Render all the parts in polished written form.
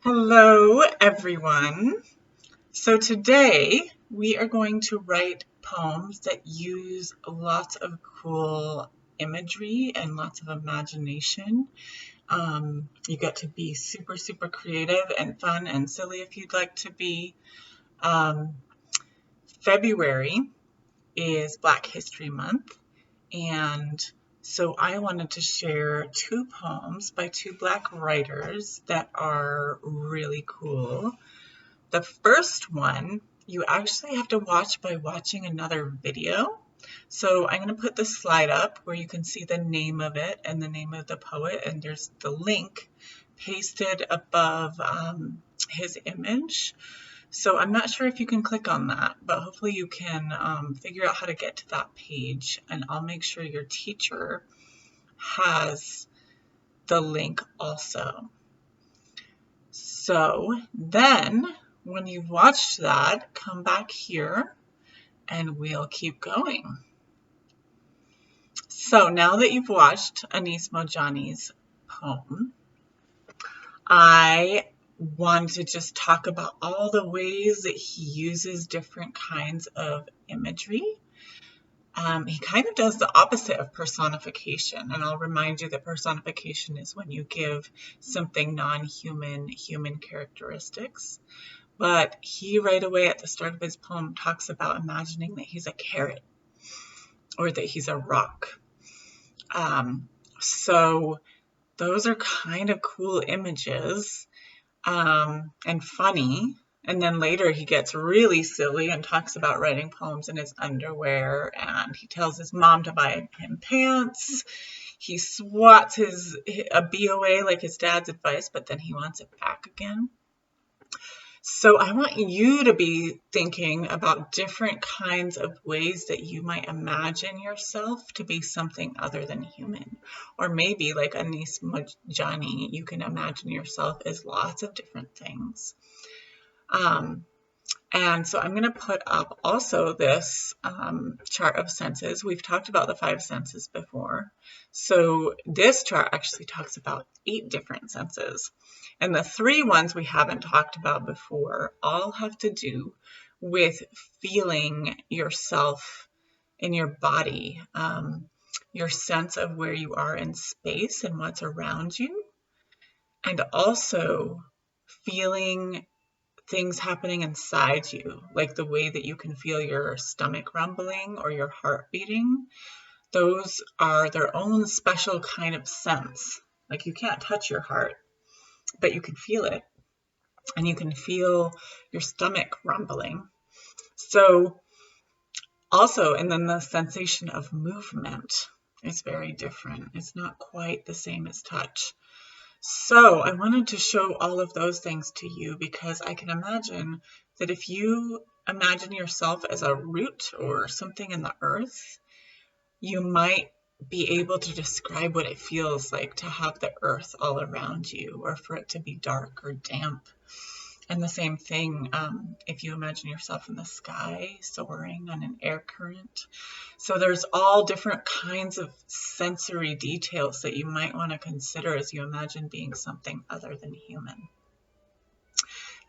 Hello, everyone. So today we are going to write poems that use lots of cool imagery and lots of imagination. You get to be super, super creative and fun and silly if you'd like to be. Um, February is Black History Month, and so I wanted to share two poems by two Black writers that are really cool. The first one you actually have to watch by watching another video. So I'm going to put the slide up where you can see the name of it and the name of the poet, and there's the link pasted above his image. So I'm not sure if you can click on that, but hopefully you can figure out how to get to that page, and I'll make sure your teacher has the link also. So then when you've watched that, come back here and we'll keep going. So now that you've watched Anis Mojani's poem, I want to just talk about all the ways that he uses different kinds of imagery. He kind of does the opposite of personification, and I'll remind you that personification is when you give something non-human human characteristics. But he right away at the start of his poem talks about imagining that he's a carrot or that he's a rock. So those are kind of cool images and funny. And then later he gets really silly and talks about writing poems in his underwear, and he tells his mom to buy him pants. He swats a BOA like his dad's advice, but then he wants it back again. So I want you to be thinking about different kinds of ways that you might imagine yourself to be something other than human. Or maybe like Anis Mojani, you can imagine yourself as lots of different things. And so I'm going to put up also this chart of senses. We've talked about the 5 senses before. So this chart actually talks about 8 different senses. And the 3 ones we haven't talked about before all have to do with feeling yourself in your body, your sense of where you are in space and what's around you, and also feeling things happening inside you, like the way that you can feel your stomach rumbling or your heart beating. Those are their own special kind of sense. Like you can't touch your heart, but you can feel it, and you can feel your stomach rumbling. So also, and then the sensation of movement is very different. It's not quite the same as touch. So I wanted to show all of those things to you because I can imagine that if you imagine yourself as a root or something in the earth, you might be able to describe what it feels like to have the earth all around you, or for it to be dark or damp. And the same thing if you imagine yourself in the sky soaring on an air current. So there's all different kinds of sensory details that you might want to consider as you imagine being something other than human.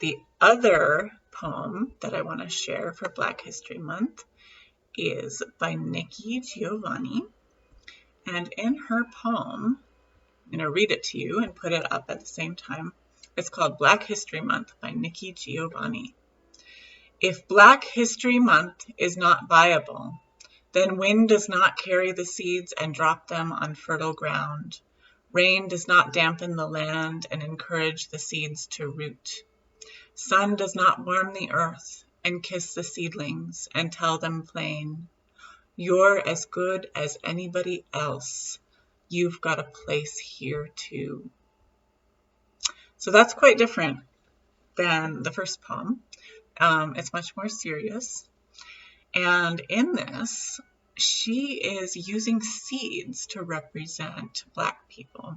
The other poem that I want to share for Black History Month is by Nikki Giovanni. And in her poem, I'm going to read it to you and put it up at the same time. It's called Black History Month by Nikki Giovanni. If Black History Month is not viable, then wind does not carry the seeds and drop them on fertile ground. Rain does not dampen the land and encourage the seeds to root. Sun does not warm the earth and kiss the seedlings and tell them plain, you're as good as anybody else. You've got a place here too. So that's quite different than the first poem. It's much more serious. And in this, she is using seeds to represent Black people.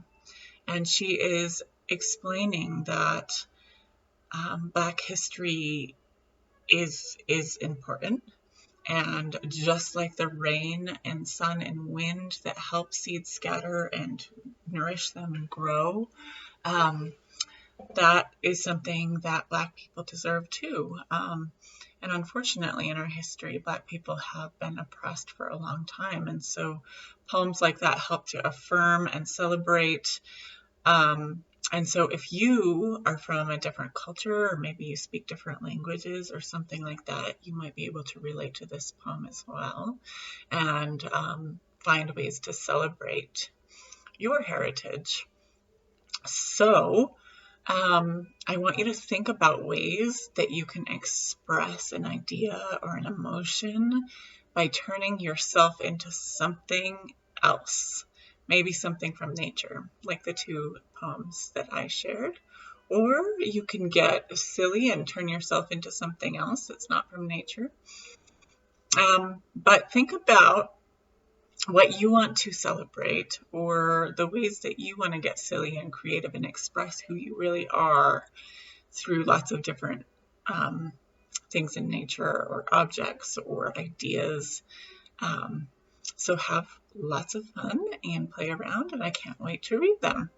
And she is explaining that Black history is important. And just like the rain and sun and wind that help seeds scatter and nourish them and grow, that is something that Black people deserve too. And unfortunately, in our history, Black people have been oppressed for a long time. And so poems like that help to affirm and celebrate. And so if you are from a different culture, or maybe you speak different languages or something like that, you might be able to relate to this poem as well, and find ways to celebrate your heritage. So I want you to think about ways that you can express an idea or an emotion by turning yourself into something else. Maybe something from nature, like the two poems that I shared. Or you can get silly and turn yourself into something else that's not from nature. But think about what you want to celebrate, or the ways that you want to get silly and creative and express who you really are through lots of different things in nature, or objects, or ideas. So have lots of fun and play around, and I can't wait to read them.